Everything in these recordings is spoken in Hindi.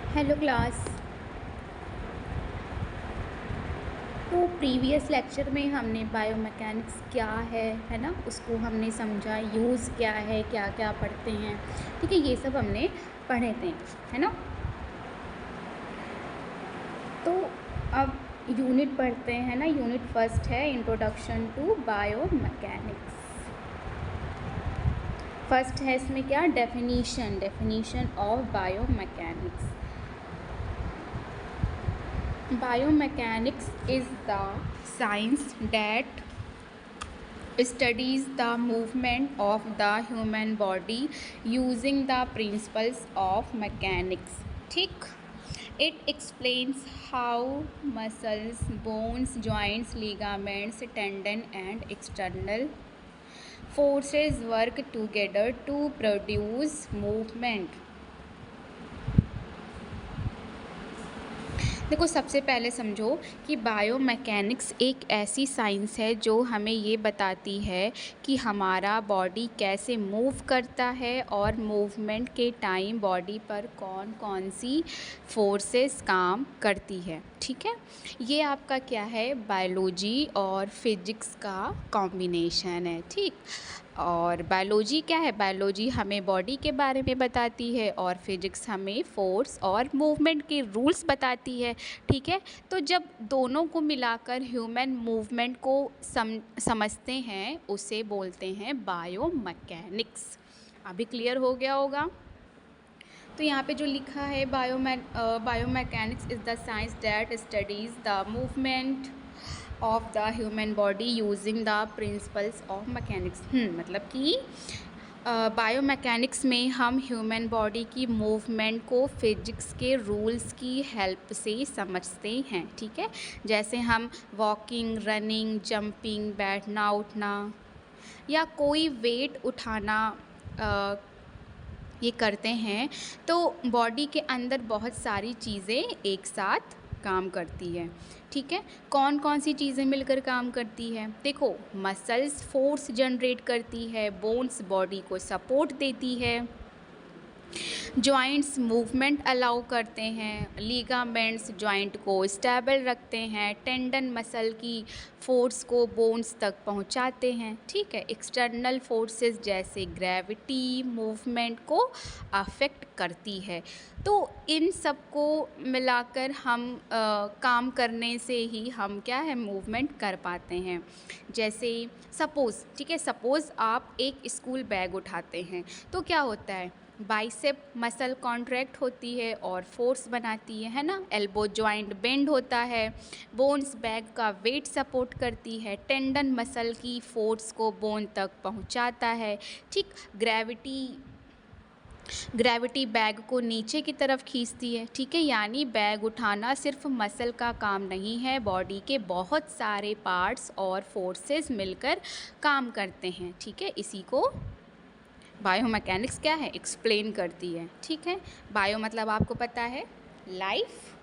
Hello class. तो प्रीवियस लेक्चर में हमने बायोमैकेनिक्स क्या है ना, उसको हमने समझा, यूज़ क्या है, क्या क्या पढ़ते हैं, ठीक है, ये सब हमने पढ़े थे, है ना। तो अब यूनिट पढ़ते हैं ना। यूनिट फर्स्ट है इंट्रोडक्शन टू बायोमैकेनिक्स। फर्स्ट है इसमें क्या, definition of biomechanics. Biomechanics is the science that studies the movement of the human body using the principles of mechanics. ठीक, it explains how muscles, bones, joints, ligaments, tendon and external forces work together to produce movement. देखो, सबसे पहले समझो कि बायोमैकेनिक्स एक ऐसी साइंस है जो हमें ये बताती है कि हमारा बॉडी कैसे मूव करता है और मूवमेंट के टाइम बॉडी पर कौन कौन सी फोर्सेस काम करती है। ठीक है, ये आपका क्या है, बायोलॉजी और फिजिक्स का कॉम्बिनेशन है। ठीक, और बायोलॉजी क्या है, बायोलॉजी हमें बॉडी के बारे में बताती है और फिजिक्स हमें फोर्स और मूवमेंट के रूल्स बताती है। ठीक है, तो जब दोनों को मिलाकर ह्यूमन मूवमेंट को समझते हैं, उसे बोलते हैं बायोमैकेनिक्स। अभी क्लियर हो गया होगा। तो यहाँ पे जो लिखा है, biomechanics is the science that studies the movement of the human body using the principles of mechanics. मतलब कि बायोमैकेनिक्स में हम ह्यूमन बॉडी की मूवमेंट को फिजिक्स के रूल्स की हेल्प से समझते हैं। ठीक है, जैसे हम वॉकिंग, रनिंग, जंपिंग, बैठना, उठना या कोई वेट उठाना ये करते हैं, तो बॉडी के अंदर बहुत सारी चीज़ें एक साथ काम करती है। ठीक है, कौन कौन सी चीज़ें मिलकर काम करती है, देखो, मसल्स फोर्स जनरेट करती है, बोन्स बॉडी को सपोर्ट देती है, जॉइंट्स मूवमेंट अलाउ करते हैं, लीगामेंट्स जॉइंट को स्टेबल रखते हैं, टेंडन मसल की फोर्स को बोन्स तक पहुंचाते हैं। ठीक है, एक्सटर्नल फोर्सेस जैसे ग्रेविटी मूवमेंट को अफेक्ट करती है। तो इन सब को मिलाकर हम काम करने से ही हम क्या है, मूवमेंट कर पाते हैं। जैसे सपोज़, ठीक है, सपोज़ आप एक स्कूल बैग उठाते हैं, तो क्या होता है, बाइसेप मसल कॉन्ट्रैक्ट होती है और फोर्स बनाती है ना। एल्बो जॉइंट बेंड होता है, बोन्स बैग का वेट सपोर्ट करती है, टेंडन मसल की फोर्स को बोन तक पहुंचाता है। ठीक, ग्रेविटी बैग को नीचे की तरफ खींचती है। ठीक है, यानी बैग उठाना सिर्फ मसल का काम नहीं है, बॉडी के बहुत सारे पार्ट्स और फोर्सेस मिलकर काम करते हैं। ठीक है, इसी को बायोमैकेनिक्स क्या है, एक्सप्लेन करती है। ठीक है, बायो मतलब आपको पता है लाइफ,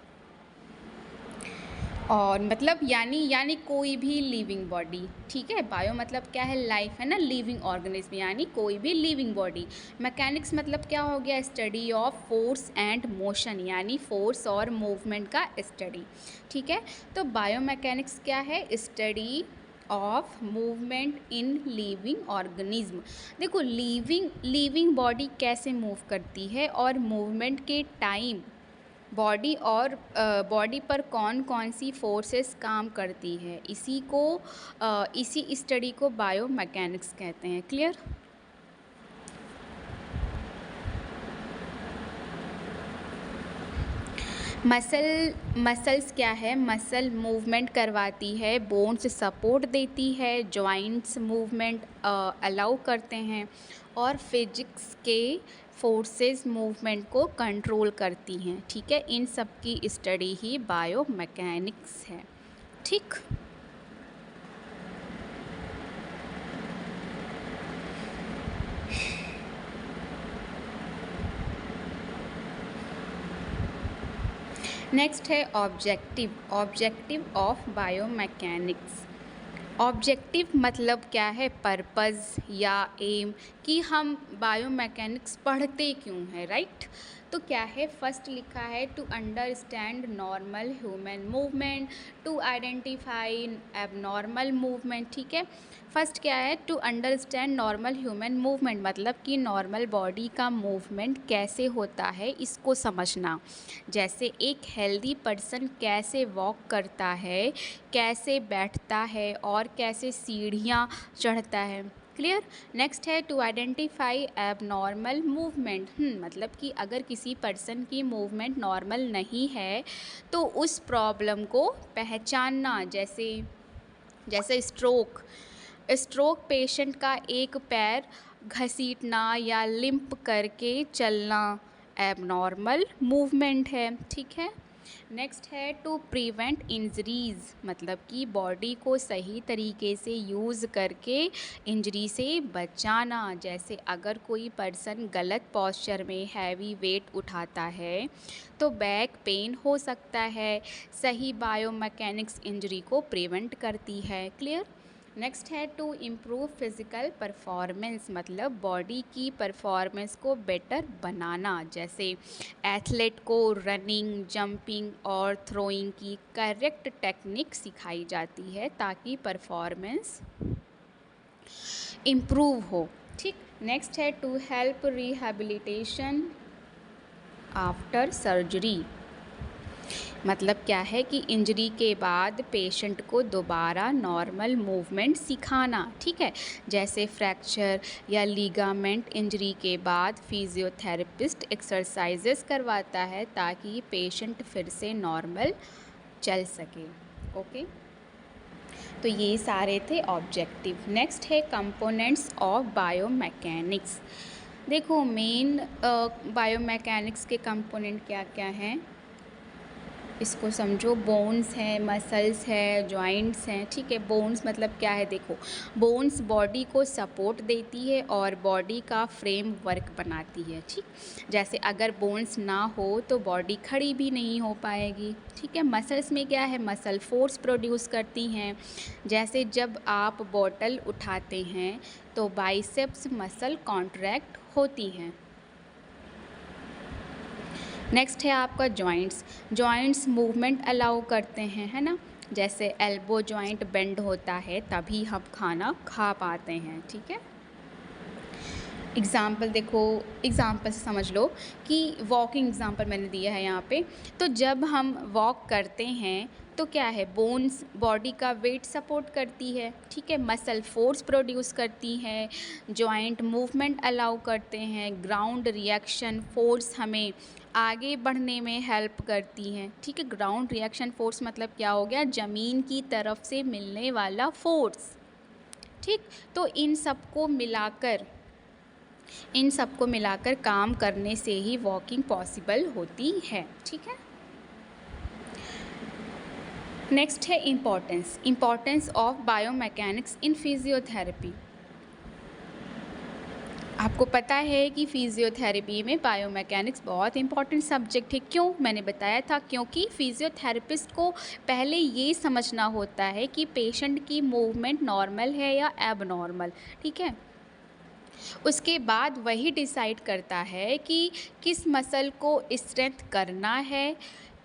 और मतलब यानी कोई भी लिविंग बॉडी। ठीक है, बायो मतलब क्या है, लाइफ है ना, लिविंग ऑर्गेनिज्म यानी कोई भी लिविंग बॉडी। मैकेनिक्स मतलब क्या हो गया, study of force and motion, यानी फोर्स और मूवमेंट का स्टडी। ठीक है, तो बायोमैकेनिक्स क्या है, study of movement in living organism. देखो, लिविंग बॉडी कैसे मूव करती है और मूवमेंट के टाइम बॉडी पर कौन कौन सी फोर्सेस काम करती है, इसी स्टडी को बायोमैकेनिक्स कहते हैं। क्लियर। मसल्स क्या है, मसल मूवमेंट करवाती है, बोन्स सपोर्ट देती है, जॉइंट्स मूवमेंट अलाउ करते हैं, और फिजिक्स के फोर्सेस मूवमेंट को कंट्रोल करती हैं। ठीक है, इन सब की स्टडी ही बायोमैकेनिक्स है। ठीक, नेक्स्ट है ऑब्जेक्टिव ऑफ बायोमैकेनिक्स। ऑब्जेक्टिव मतलब क्या है, पर्पज़ या एम, कि हम बायोमैकेनिक्स पढ़ते क्यों हैं, राइट। तो क्या है, फर्स्ट लिखा है to understand normal human movement, to identify abnormal movement. ठीक है, फर्स्ट क्या है, to understand normal human movement, मतलब कि नॉर्मल बॉडी का मूवमेंट कैसे होता है इसको समझना। जैसे एक हेल्दी पर्सन कैसे वॉक करता है, कैसे बैठता है और कैसे सीढ़ियाँ चढ़ता है। क्लियर। नेक्स्ट है टू आइडेंटिफाई एबनॉर्मल मूवमेंट, मतलब कि अगर किसी पर्सन की मूवमेंट नॉर्मल नहीं है तो उस प्रॉब्लम को पहचानना। जैसे स्ट्रोक पेशेंट का एक पैर घसीटना या लिम्प करके चलना एबनॉर्मल मूवमेंट है। ठीक है। नेक्स्ट है टू प्रिवेंट इंजरीज़, मतलब कि बॉडी को सही तरीके से यूज़ करके इंजरी से बचाना। जैसे अगर कोई पर्सन गलत पोस्चर में हैवी वेट उठाता है तो बैक पेन हो सकता है। सही बायोमैकेनिक्स इंजरी को प्रिवेंट करती है। क्लियर। नेक्स्ट है टू इम्प्रूव फिज़िकल परफॉर्मेंस, मतलब बॉडी की परफॉर्मेंस को बेटर बनाना। जैसे एथलीट को रनिंग, जंपिंग और थ्रोइंग की करेक्ट टेक्निक सिखाई जाती है ताकि परफॉर्मेंस इम्प्रूव हो। ठीक। नेक्स्ट है to help rehabilitation after surgery, मतलब क्या है कि इंजरी के बाद पेशेंट को दोबारा नॉर्मल मूवमेंट सिखाना। ठीक है। जैसे फ्रैक्चर या लिगामेंट इंजरी के बाद फिजियोथेरेपिस्ट एक्सरसाइजेस करवाता है ताकि पेशेंट फिर से नॉर्मल चल सके। ओके, तो ये सारे थे ऑब्जेक्टिव। नेक्स्ट है कंपोनेंट्स ऑफ बायोमैकेनिक्स। देखो मेन बायोमैकेनिक्स के कंपोनेंट क्या क्या हैं इसको समझो। बोन्स हैं, मसल्स है, जॉइंट्स हैं। ठीक है। बोन्स मतलब क्या है, देखो बोन्स बॉडी को सपोर्ट देती है और बॉडी का फ्रेम वर्क बनाती है। ठीक। जैसे अगर बोन्स ना हो तो बॉडी खड़ी भी नहीं हो पाएगी। ठीक है। मसल्स में क्या है, मसल फोर्स प्रोड्यूस करती हैं। जैसे जब आप बॉटल उठाते हैं तो बाइसेप्स मसल कॉन्ट्रैक्ट होती हैं। नेक्स्ट है आपका जॉइंट्स मूवमेंट अलाउ करते हैं, है ना। जैसे एल्बो जॉइंट बेंड होता है तभी हम खाना खा पाते हैं। ठीक है। एग्ज़ाम्पल देखो, एग्ज़ाम्पल से समझ लो कि वॉकिंग एग्ज़ाम्पल मैंने दिया है यहाँ पे। तो जब हम वॉक करते हैं तो क्या है, बोन्स बॉडी का वेट सपोर्ट करती है। ठीक है। मसल फोर्स प्रोड्यूस करती है, जॉइंट मूवमेंट अलाउ करते हैं, ग्राउंड रिएक्शन फोर्स हमें आगे बढ़ने में हेल्प करती हैं। ठीक है। ग्राउंड रिएक्शन फोर्स मतलब क्या हो गया, ज़मीन की तरफ से मिलने वाला फोर्स। ठीक। तो इन सबको मिलाकर काम करने से ही वॉकिंग पॉसिबल होती है। ठीक है। नेक्स्ट है importance of biomechanics in physiotherapy. आपको पता है कि फिजियोथेरेपी में बायोमैकेनिक्स बहुत इंपॉर्टेंट सब्जेक्ट है। क्यों, मैंने बताया था, क्योंकि फिजियोथेरेपिस्ट को पहले ये समझना होता है कि पेशेंट की मूवमेंट नॉर्मल है या एबनॉर्मल। ठीक है। उसके बाद वही डिसाइड करता है कि किस मसल को स्ट्रेंथ करना है,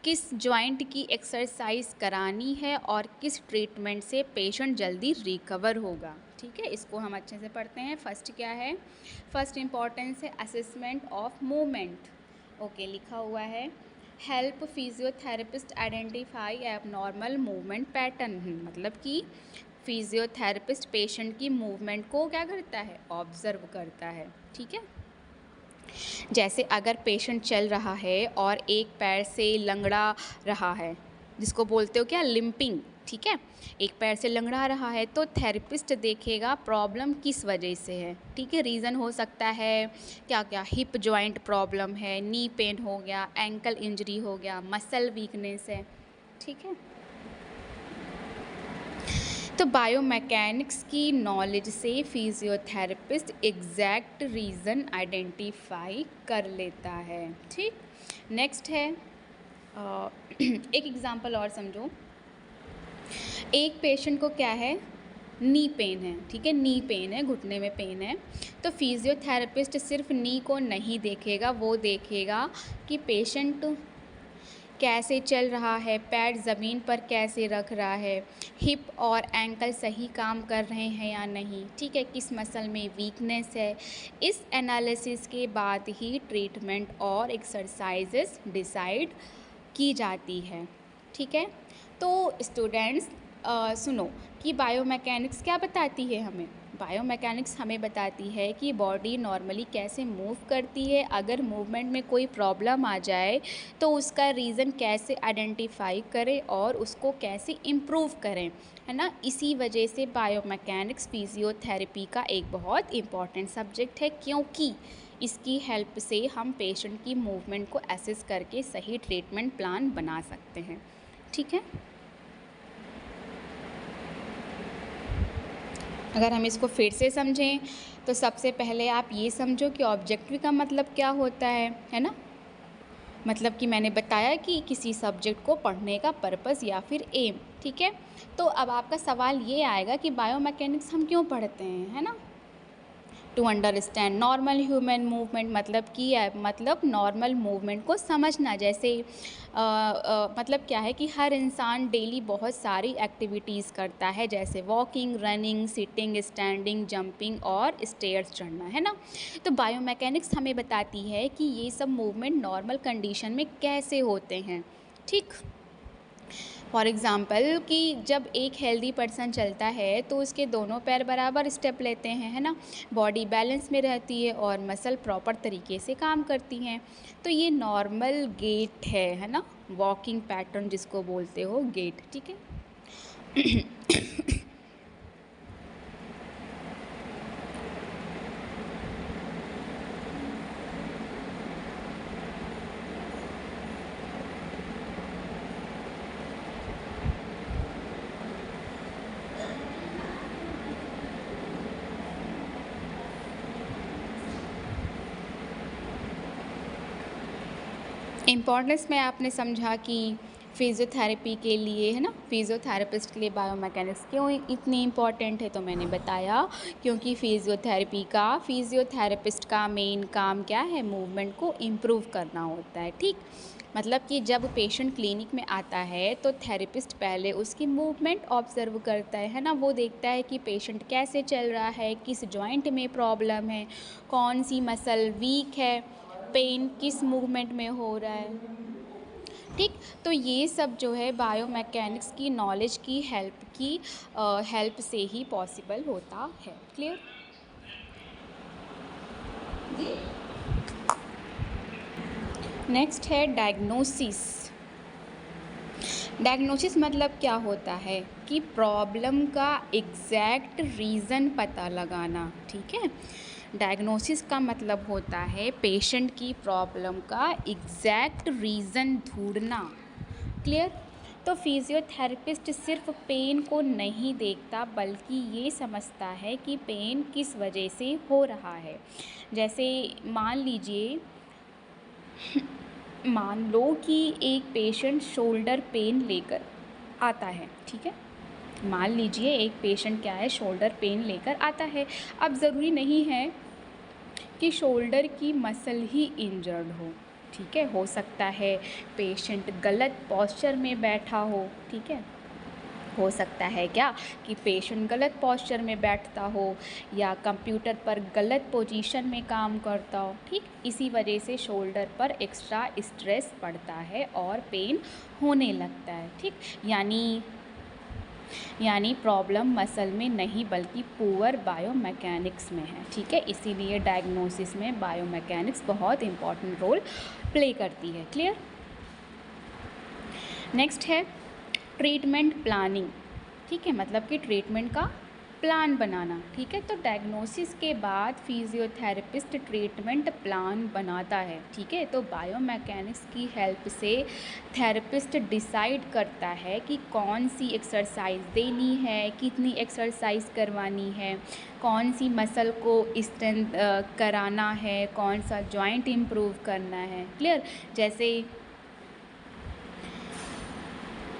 किस जॉइंट की एक्सरसाइज करानी है और किस ट्रीटमेंट से पेशेंट जल्दी रिकवर होगा। ठीक है। इसको हम अच्छे से पढ़ते हैं। फर्स्ट क्या है, फर्स्ट इम्पॉर्टेंस है असेसमेंट ऑफ मूवमेंट। ओके, लिखा हुआ है help physiotherapist identify abnormal movement pattern, मतलब कि फिजियोथेरेपिस्ट पेशेंट की मूवमेंट को क्या करता है, ऑब्जर्व करता है। ठीक है। जैसे अगर पेशेंट चल रहा है और एक पैर से लंगड़ा रहा है, जिसको बोलते हो क्या, लिम्पिंग। ठीक है। एक पैर से लंगड़ा रहा है तो थेरेपिस्ट देखेगा प्रॉब्लम किस वजह से है। ठीक है। रीज़न हो सकता है क्या क्या, हिप जॉइंट प्रॉब्लम है, नी पेन हो गया, एंकल इंजरी हो गया, मसल वीकनेस है। ठीक है। तो बायोमैकेनिक्स की नॉलेज से फिजियोथेरेपिस्ट एग्जैक्ट रीज़न आइडेंटिफाई कर लेता है। ठीक। नेक्स्ट है एक एग्ज़ाम्पल और समझो। एक पेशेंट को क्या है, नी पेन है, ठीक है, नी पेन है, घुटने में पेन है, तो फिजियोथेरेपिस्ट सिर्फ नी को नहीं देखेगा, वो देखेगा कि पेशेंट कैसे चल रहा है, पैर ज़मीन पर कैसे रख रहा है, हिप और एंकल सही काम कर रहे हैं या नहीं, ठीक है, किस मसल में वीकनेस है। इस एनालिसिस के बाद ही ट्रीटमेंट और एक्सरसाइजेस डिसाइड की जाती है, ठीक है। तो स्टूडेंट्स सुनो कि बायोमैकेनिक्स क्या बताती है हमें। बायोमैकेनिक्स हमें बताती है कि बॉडी नॉर्मली कैसे मूव करती है, अगर मूवमेंट में कोई प्रॉब्लम आ जाए तो उसका रीज़न कैसे आइडेंटिफाई करें और उसको कैसे इम्प्रूव करें, है ना। इसी वजह से बायोमैकेनिक्स फिजियोथेरेपी का एक बहुत इम्पॉर्टेंट सब्जेक्ट है, क्योंकि इसकी हेल्प से हम पेशेंट की मूवमेंट को एसेस करके सही ट्रीटमेंट प्लान बना सकते हैं, ठीक है। अगर हम इसको फिर से समझें तो सबसे पहले आप ये समझो कि ऑब्जेक्टिव का मतलब क्या होता है ना। मतलब कि मैंने बताया कि किसी सब्जेक्ट को पढ़ने का पर्पस या फिर एम, ठीक है। तो अब आपका सवाल ये आएगा कि बायोमैकेनिक्स हम क्यों पढ़ते हैं, है ना। To understand normal human movement, मतलब कि मतलब नॉर्मल मूवमेंट को समझना। जैसे मतलब क्या है कि हर इंसान डेली बहुत सारी एक्टिविटीज़ करता है, जैसे walking, running, sitting, standing, jumping और स्टेयर्स चढ़ना, है ना। तो बायोमैकेनिक्स हमें बताती है कि ये सब मूवमेंट नॉर्मल कंडीशन में कैसे होते हैं, ठीक। फॉर एग्ज़ाम्पल कि जब एक हेल्दी पर्सन चलता है तो उसके दोनों पैर बराबर स्टेप लेते हैं, है ना, बॉडी बैलेंस में रहती है और मसल प्रॉपर तरीके से काम करती हैं। तो ये नॉर्मल गेट है ना, वॉकिंग पैटर्न जिसको बोलते हो गेट, ठीक है। इम्पॉर्टेंस में आपने समझा कि फिज़ियोथेरेपी के लिए, है ना, फिज़ियोथेरेपिस्ट के लिए बायोमैकेनिक्स क्यों इतनी इम्पॉर्टेंट है, तो मैंने बताया क्योंकि फिज़ियोथेरेपिस्ट का मेन काम क्या है, मूवमेंट को इम्प्रूव करना होता है, ठीक। मतलब कि जब पेशेंट क्लिनिक में आता है तो थेरेपिस्ट पहले उसकी मूवमेंट ऑब्जर्व करता है ना, वो देखता है कि पेशेंट कैसे चल रहा है, किस जॉइंट में प्रॉब्लम है, कौन सी मसल वीक है, पेन किस मूवमेंट में हो रहा है, ठीक। तो ये सब जो है बायोमैकेनिक्स की नॉलेज की हेल्प से ही पॉसिबल होता है। क्लियर। नेक्स्ट है डायग्नोसिस। डायग्नोसिस मतलब क्या होता है कि प्रॉब्लम का एग्जैक्ट रीज़न पता लगाना, ठीक है। डायग्नोसिस का मतलब होता है पेशेंट की प्रॉब्लम का एग्जैक्ट रीज़न ढूंढना। क्लियर। तो फिजियोथेरेपिस्ट सिर्फ पेन को नहीं देखता बल्कि ये समझता है कि पेन किस वजह से हो रहा है। जैसे मान लो कि एक पेशेंट शोल्डर पेन लेकर आता है, ठीक है। मान लीजिए एक पेशेंट क्या है, शोल्डर पेन लेकर आता है। अब ज़रूरी नहीं है कि शोल्डर की मसल ही इंजर्ड हो, ठीक है। हो सकता है पेशेंट गलत पोस्चर में बैठा हो, ठीक है। हो सकता है क्या कि पेशेंट गलत पोस्चर में बैठता हो या कंप्यूटर पर गलत पोजीशन में काम करता हो, ठीक। इसी वजह से शोल्डर पर एक्स्ट्रा स्ट्रेस पड़ता है और पेन होने लगता है, ठीक। यानी प्रॉब्लम मसल में नहीं बल्कि पुअर बायोमैकेनिक्स में है, ठीक है। इसीलिए डायग्नोसिस में बायोमैकेनिक्स बहुत इंपॉर्टेंट रोल प्ले करती है। क्लियर। नेक्स्ट है ट्रीटमेंट प्लानिंग, ठीक है, मतलब कि ट्रीटमेंट का प्लान बनाना, ठीक है। तो डायग्नोसिस के बाद फिजियोथेरेपिस्ट ट्रीटमेंट प्लान बनाता है, ठीक है। तो बायोमैकेनिक्स की हेल्प से थेरेपिस्ट डिसाइड करता है कि कौन सी एक्सरसाइज देनी है, कितनी एक्सरसाइज करवानी है, कौन सी मसल को स्ट्रेंथ कराना है, कौन सा जॉइंट इम्प्रूव करना है। क्लियर। जैसे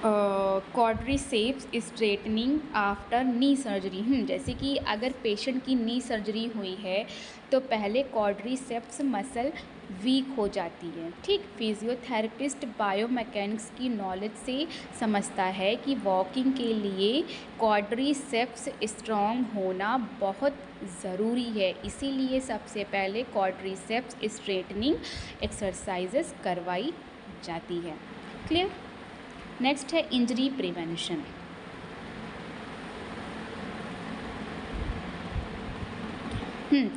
क्वाड्रिसेप्स स्ट्रेटनिंग आफ्टर नी सर्जरी। जैसे कि अगर पेशेंट की नी सर्जरी हुई है तो पहले क्वाड्रिसेप्स मसल वीक हो जाती है। ठीक, फिजियोथेरेपिस्ट बायोमैकेनिक्स की नॉलेज से समझता है कि वॉकिंग के लिए क्वाड्रिसेप्स स्ट्रॉन्ग होना बहुत ज़रूरी है, इसीलिए सबसे पहले क्वाड्रिसेप्स स्ट्रेटनिंग एक्सरसाइजेस करवाई जाती है। क्लियर। नेक्स्ट है इंजरी प्रिवेंशन।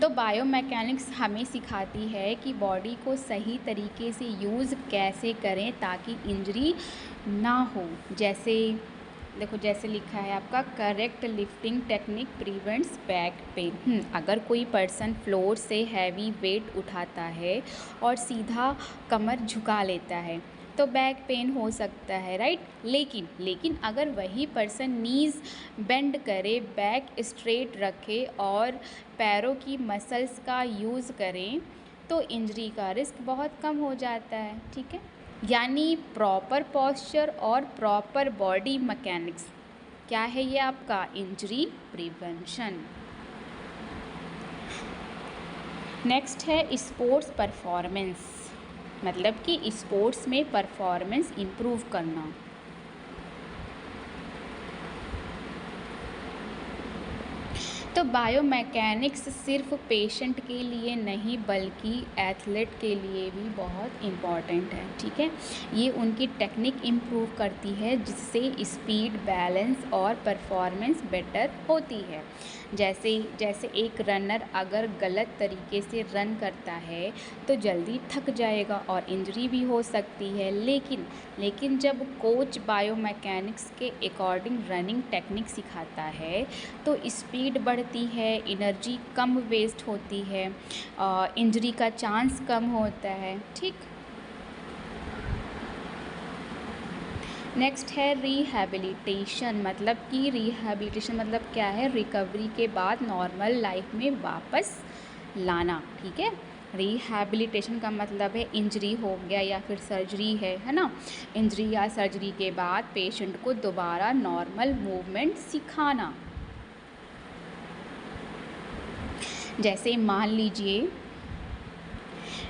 तो बायोमैकेनिक्स हमें सिखाती है कि बॉडी को सही तरीके से यूज़ कैसे करें ताकि इंजरी ना हो। जैसे देखो, जैसे लिखा है आपका, correct lifting technique prevents back pain. अगर कोई पर्सन फ्लोर से हैवी वेट उठाता है और सीधा कमर झुका लेता है तो बैक पेन हो सकता है, राइट। लेकिन अगर वही पर्सन नीज़ बेंड करे, बैक स्ट्रेट रखे और पैरों की मसल्स का यूज़ करें तो इंजरी का रिस्क बहुत कम हो जाता है। ठीक है, यानी प्रॉपर पॉस्चर और प्रॉपर बॉडी मैकेनिक्स क्या है ये आपका इंजरी प्रिवेंशन। नेक्स्ट है स्पोर्ट्स परफॉर्मेंस, मतलब कि स्पोर्ट्स में परफॉर्मेंस इम्प्रूव करना। तो बायोमैकेनिक्स सिर्फ पेशेंट के लिए नहीं बल्कि एथलीट के लिए भी बहुत इम्पॉर्टेंट है। ठीक है, ये उनकी टेक्निक इम्प्रूव करती है जिससे स्पीड, बैलेंस और परफॉर्मेंस बेटर होती है। जैसे एक रनर अगर गलत तरीके से रन करता है तो जल्दी थक जाएगा और इंजरी भी हो सकती है। लेकिन जब कोच बायोमैकेनिक्स के अकॉर्डिंग रनिंग टेक्निक सिखाता है तो स्पीड बढ़ती है, एनर्जी कम वेस्ट होती है, इंजरी का चांस कम होता है। ठीक। नेक्स्ट है रिहैबिलिटेशन, मतलब कि रिहैबिलिटेशन मतलब क्या है, रिकवरी के बाद नॉर्मल लाइफ में वापस लाना। ठीक है, रिहैबिलिटेशन का मतलब है इंजरी हो गया या फिर सर्जरी है ना, इंजरी या सर्जरी के बाद पेशेंट को दोबारा नॉर्मल मूवमेंट सिखाना। जैसे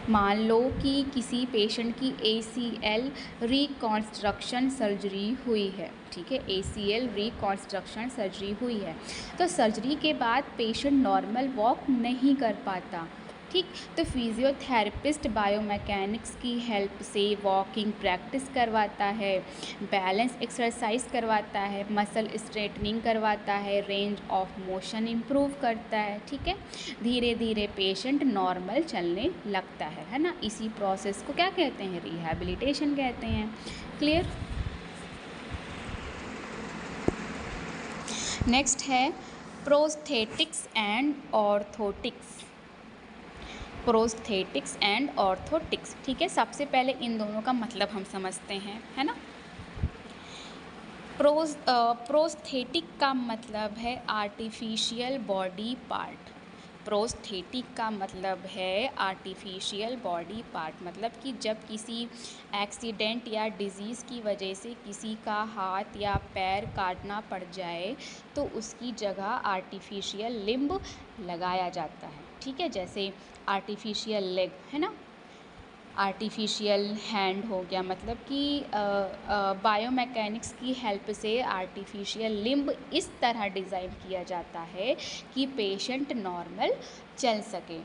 मान लो कि किसी पेशेंट की ACL रिकॉन्स्ट्रक्शन सर्जरी हुई है। ठीक है, ACL रिकॉन्स्ट्रक्शन सर्जरी हुई है तो सर्जरी के बाद पेशेंट नॉर्मल वॉक नहीं कर पाता। ठीक, तो फिजियोथेरेपिस्ट बायोमैकेनिक्स की हेल्प से वॉकिंग प्रैक्टिस करवाता है, बैलेंस एक्सरसाइज करवाता है, मसल स्ट्रेटनिंग करवाता है, रेंज ऑफ मोशन इम्प्रूव करता है। ठीक है, धीरे धीरे पेशेंट नॉर्मल चलने लगता है ना। इसी प्रोसेस को क्या कहते हैं, रिहैबिलिटेशन कहते हैं। क्लियर। नेक्स्ट है prosthetics and orthotics. Prosthetics and orthotics. ठीक है, सबसे पहले इन दोनों का मतलब हम समझते हैं, है ना। प्रोस्थेटिक का मतलब है आर्टिफिशियल बॉडी पार्ट। प्रोस्थेटिक का मतलब है आर्टिफिशियल बॉडी पार्ट, मतलब कि जब किसी एक्सीडेंट या डिजीज़ की वजह से किसी का हाथ या पैर काटना पड़ जाए तो उसकी जगह आर्टिफिशियल लिम्ब लगाया जाता है। ठीक है, जैसे आर्टिफिशियल लेग है ना, आर्टिफिशियल हैंड हो गया, मतलब कि बायोमैकेनिक्स की हेल्प से आर्टिफिशियल लिम्ब इस तरह डिज़ाइन किया जाता है कि पेशेंट नॉर्मल चल सके।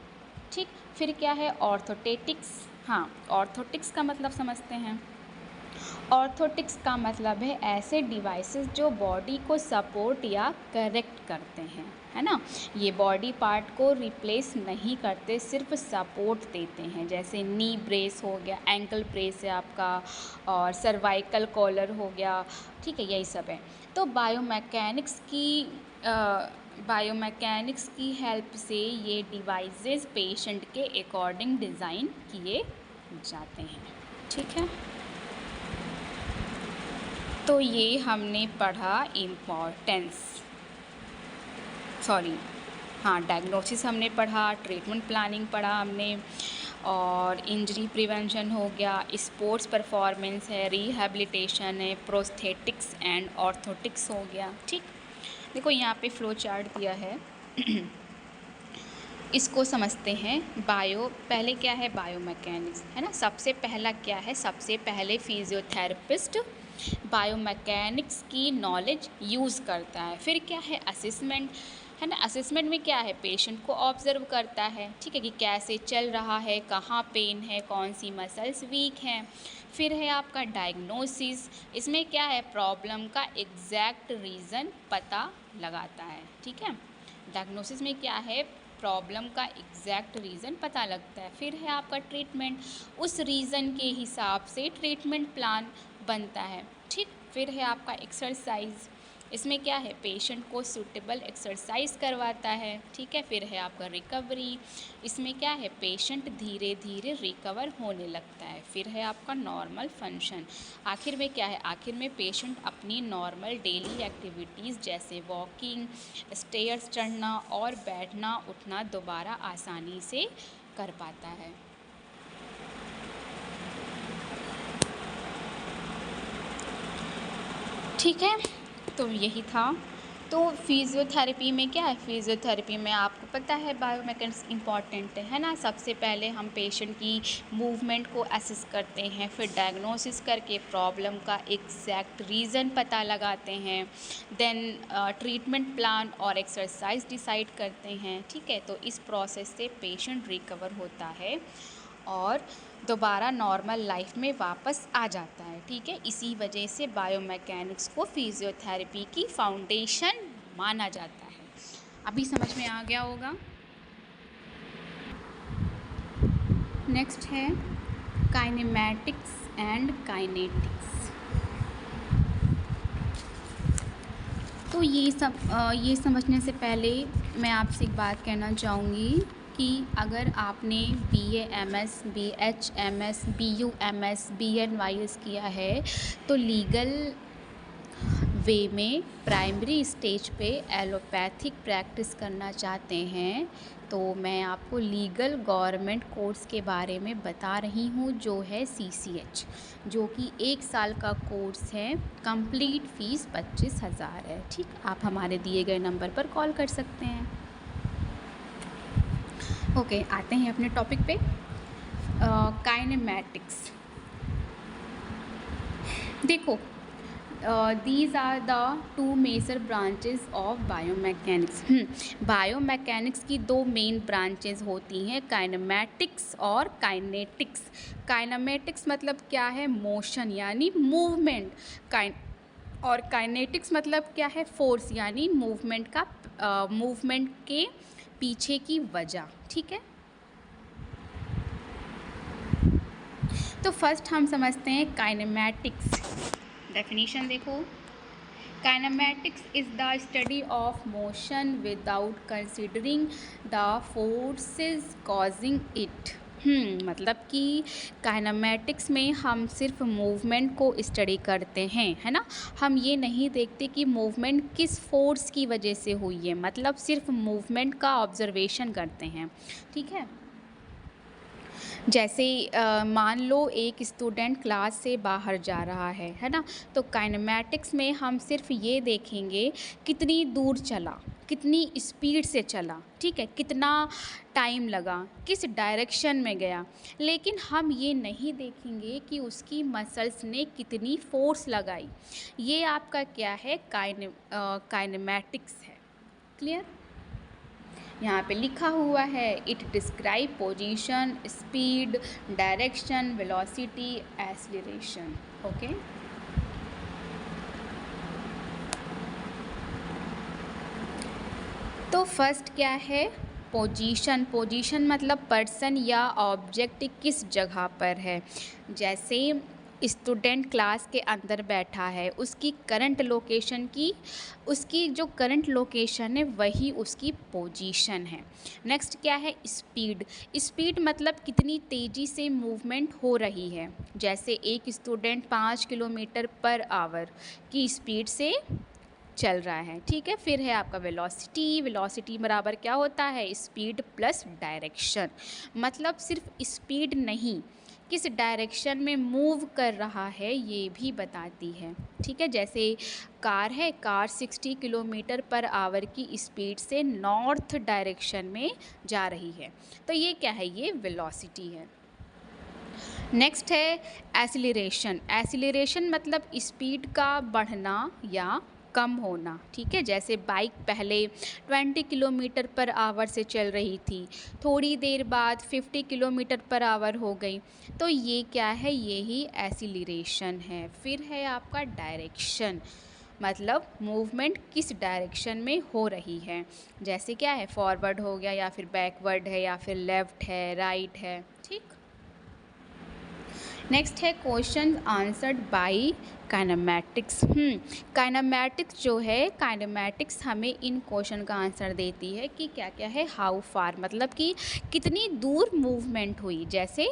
ठीक, फिर क्या है ऑर्थोटेटिक्स। हाँ, ऑर्थोटिक्स का मतलब समझते हैं। ऑर्थोटिक्स का मतलब है ऐसे डिवाइसेस जो बॉडी को सपोर्ट या करेक्ट करते हैं, है ना। ये बॉडी पार्ट को रिप्लेस नहीं करते, सिर्फ सपोर्ट देते हैं। जैसे नी ब्रेस हो गया, एंकल ब्रेस है आपका, और सर्वाइकल कॉलर हो गया। ठीक है, यही सब है। तो बायोमैकेनिक्स की हेल्प से ये डिवाइसेस पेशेंट के अकॉर्डिंग डिज़ाइन किए जाते हैं। ठीक है, तो ये हमने पढ़ा डायग्नोसिस हमने पढ़ा, ट्रीटमेंट प्लानिंग पढ़ा हमने, और इंजरी प्रिवेंशन हो गया, स्पोर्ट्स परफॉर्मेंस है, रिहैबिलिटेशन है, प्रोस्थेटिक्स एंड ऑर्थोटिक्स हो गया। ठीक, देखो यहाँ पे फ्लो चार्ट दिया है इसको समझते हैं। पहले क्या है, बायोमैकेनिक्स है ना। सबसे पहला क्या है, सबसे पहले फिजियोथेरेपिस्ट बायोमैकेनिक्स की नॉलेज यूज़ करता है। फिर क्या है, असेसमेंट है ना। असेसमेंट में क्या है, पेशेंट को ऑब्जर्व करता है, ठीक है, कि कैसे चल रहा है, कहाँ पेन है, कौन सी मसल्स वीक हैं। फिर है आपका डायग्नोसिस, इसमें क्या है, प्रॉब्लम का एग्जैक्ट रीज़न पता लगाता है। ठीक है, डायग्नोसिस में क्या है, प्रॉब्लम का एग्जैक्ट रीज़न पता लगता है। फिर है आपका ट्रीटमेंट, उस रीज़न के हिसाब से ट्रीटमेंट प्लान बनता है। ठीक, फिर है आपका एक्सरसाइज, इसमें क्या है, पेशेंट को सूटेबल एक्सरसाइज करवाता है। ठीक है, फिर है आपका रिकवरी, इसमें क्या है, पेशेंट धीरे धीरे रिकवर होने लगता है। फिर है आपका नॉर्मल फंक्शन, आखिर में क्या है, आखिर में पेशेंट अपनी नॉर्मल डेली एक्टिविटीज़ जैसे वॉकिंग, स्टेयर्स चढ़ना और बैठना उठना दोबारा आसानी से कर पाता है। ठीक है, तो यही था। तो फिज़ियोथेरेपी में क्या है, फिज़ियोथेरेपी में आपको पता है बायोमेकेनिक्स इम्पॉर्टेंट है ना। सबसे पहले हम पेशेंट की मूवमेंट को असेस करते हैं, फिर डायग्नोसिस करके प्रॉब्लम का एग्जैक्ट रीज़न पता लगाते हैं, देन ट्रीटमेंट प्लान और एक्सरसाइज डिसाइड करते हैं। ठीक है, तो इस प्रोसेस से पेशेंट रिकवर होता है और दोबारा नॉर्मल लाइफ में वापस आ जाता है। ठीक है, इसी वजह से बायोमैकेनिक्स को फिजियोथेरेपी की फाउंडेशन माना जाता है। अभी समझ में आ गया होगा। नेक्स्ट है काइनेमैटिक्स एंड काइनेटिक्स। तो ये समझने से पहले मैं आपसे एक बात कहना चाहूँगी कि अगर आपने BA MS BH MS BU MS BNYS किया है तो लीगल वे में प्राइमरी स्टेज पे एलोपैथिक प्रैक्टिस करना चाहते हैं तो मैं आपको लीगल गवर्नमेंट कोर्स के बारे में बता रही हूँ, जो है CCH, जो कि 1 साल का कोर्स है। कंप्लीट फ़ीस 25,000 है। ठीक, आप हमारे दिए गए नंबर पर कॉल कर सकते हैं। ओके, आते हैं अपने टॉपिक पे। काइनेमैटिक्स, देखो, these are the two major branches of biomechanics. Biomechanics की 2 मेन ब्रांचेज होती हैं, काइनेमैटिक्स और काइनेटिक्स। काइनेमैटिक्स मतलब क्या है, मोशन यानी मूवमेंट, और काइनेटिक्स मतलब क्या है, फोर्स यानी मूवमेंट के पीछे की वजह। ठीक है, तो फर्स्ट हम समझते हैं काइनेमैटिक्स। डेफिनेशन देखो, kinematics is the study of motion without considering the forces causing it. मतलब कि काइनेमैटिक्स में हम सिर्फ मूवमेंट को स्टडी करते हैं, है ना। हम ये नहीं देखते कि मूवमेंट किस फोर्स की वजह से हुई है, मतलब सिर्फ मूवमेंट का ऑब्जर्वेशन करते हैं। ठीक है, जैसे मान लो एक स्टूडेंट क्लास से बाहर जा रहा है ना, तो काइनेमैटिक्स में हम सिर्फ ये देखेंगे कितनी दूर चला, कितनी स्पीड से चला, ठीक है, कितना टाइम लगा, किस डायरेक्शन में गया, लेकिन हम ये नहीं देखेंगे कि उसकी मसल्स ने कितनी फोर्स लगाई। ये आपका क्या है, काइनेमैटिक्स है। क्लियर, यहाँ पे लिखा हुआ है, it describe position, speed, direction, velocity, acceleration. Okay, तो फर्स्ट क्या है, पोजीशन। पोजीशन मतलब पर्सन या ऑब्जेक्ट किस जगह पर है। जैसे स्टूडेंट क्लास के अंदर बैठा है, उसकी जो करंट लोकेशन है वही उसकी पोजीशन है। नेक्स्ट क्या है, स्पीड। स्पीड मतलब कितनी तेज़ी से मूवमेंट हो रही है। जैसे एक स्टूडेंट 5 किलोमीटर पर आवर की स्पीड से चल रहा है, ठीक है। फिर है आपका वेलोसिटी, वेलोसिटी बराबर क्या होता है, स्पीड प्लस डायरेक्शन, मतलब सिर्फ स्पीड नहीं, किस डायरेक्शन में मूव कर रहा है ये भी बताती है, ठीक है। जैसे कार है, कार 60 किलोमीटर पर आवर की स्पीड से नॉर्थ डायरेक्शन में जा रही है, तो ये क्या है, ये वेलोसिटी है। नेक्स्ट है एसिलरेशन, एसिलरेशन मतलब स्पीड का बढ़ना या कम होना, ठीक है। जैसे बाइक पहले 20 किलोमीटर पर आवर से चल रही थी, थोड़ी देर बाद 50 किलोमीटर पर आवर हो गई, तो ये क्या है, यही एसिलरेशन है। फिर है आपका डायरेक्शन, मतलब मूवमेंट किस डायरेक्शन में हो रही है, जैसे क्या है, फॉरवर्ड हो गया या फिर बैकवर्ड है या फिर लेफ़्ट है, राइट है, ठीक। नेक्स्ट है question answered bye kinematics. Kinematics जो है, काइनेमैटिक्स हमें इन क्वेश्चन का आंसर देती है कि क्या क्या है, हाउ फार मतलब कि कितनी दूर मूवमेंट हुई, जैसे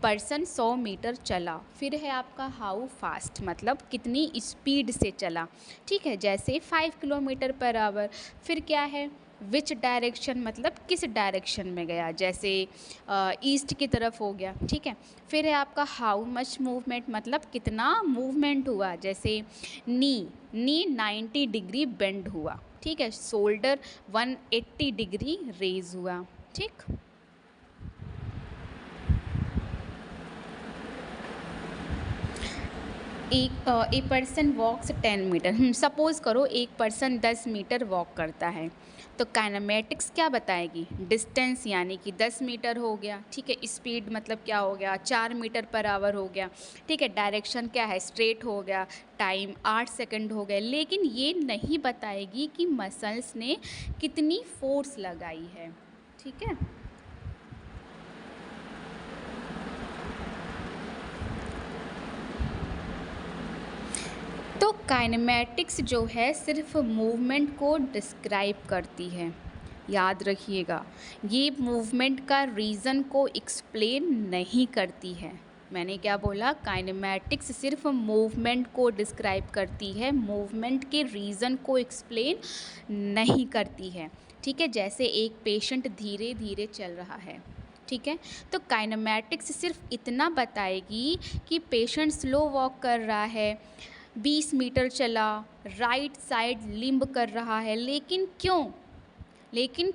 पर्सन 100 मीटर चला। फिर है आपका हाउ फास्ट मतलब कितनी स्पीड से चला, ठीक है, जैसे 5 किलोमीटर पर आवर। फिर क्या है, विच डायरेक्शन मतलब किस डायरेक्शन में गया, जैसे ईस्ट की तरफ हो गया, ठीक है। फिर है आपका हाउ मच मूवमेंट मतलब कितना मूवमेंट हुआ, जैसे नी 90 डिग्री बेंड हुआ, ठीक है, शोल्डर 180 डिग्री रेज हुआ, ठीक। एक पर्सन वॉक्स 10 मीटर, सपोज़ करो एक पर्सन 10 मीटर वॉक करता है, तो काइनेमैटिक्स क्या बताएगी, डिस्टेंस यानी कि 10 मीटर हो गया, ठीक है। स्पीड मतलब क्या हो गया, 4 मीटर पर आवर हो गया, ठीक है। डायरेक्शन क्या है, स्ट्रेट हो गया। टाइम 8 सेकंड हो गए, लेकिन ये नहीं बताएगी कि मसल्स ने कितनी फोर्स लगाई है, ठीक है। तो काइनेमैटिक्स जो है सिर्फ मूवमेंट को डिस्क्राइब करती है, याद रखिएगा, ये मूवमेंट का रीज़न को एक्सप्लेन नहीं करती है। मैंने क्या बोला, काइनेमैटिक्स सिर्फ मूवमेंट को डिस्क्राइब करती है, मूवमेंट के रीज़न को एक्सप्लेन नहीं करती है, ठीक है। जैसे एक पेशेंट धीरे धीरे चल रहा है, ठीक है, तो काइनेमैटिक्स सिर्फ इतना बताएगी कि पेशेंट स्लो वॉक कर रहा है, 20 मीटर चला, राइट साइड लिम्ब कर रहा है, लेकिन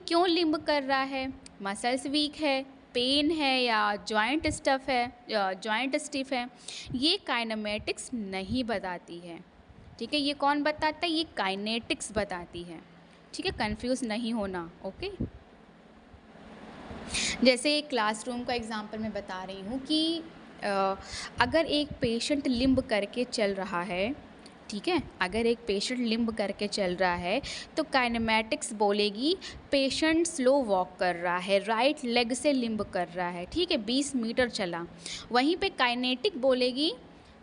क्यों लिम्ब कर रहा है, मसल्स वीक है, पेन है या जॉइंट स्टिफ है, ये काइनेमैटिक्स नहीं बताती है, ठीक है। ये कौन बताता है, ये काइनेटिक्स बताती है, ठीक है, कंफ्यूज नहीं होना, ओके। जैसे क्लासरूम का एग्जांपल मैं बता रही हूँ कि अगर एक पेशेंट लिम्ब करके चल रहा है, ठीक है, अगर एक पेशेंट लिम्ब करके चल रहा है तो काइनेमैटिक्स बोलेगी पेशेंट स्लो वॉक कर रहा है, राइट लेग से लिम्ब कर रहा है, ठीक है, 20 मीटर चला। वहीं पे काइनेटिक बोलेगी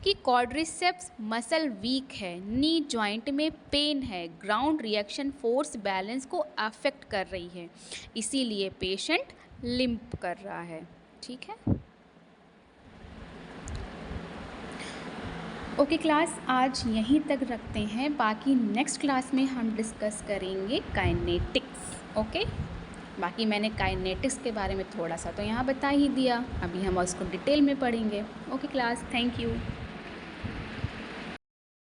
कि क्वाड्रिसेप्स मसल वीक है, नी जॉइंट में पेन है, ग्राउंड रिएक्शन फोर्स बैलेंस को अफेक्ट कर रही है, इसीलिए पेशेंट लिम्ब कर रहा है, ठीक है। ओके क्लास, आज यहीं तक रखते हैं, बाकी नेक्स्ट क्लास में हम डिस्कस करेंगे काइनेटिक्स, ओके। बाकी मैंने काइनेटिक्स के बारे में थोड़ा सा तो यहाँ बता ही दिया, अभी हम उसको डिटेल में पढ़ेंगे। Okay class, thank you.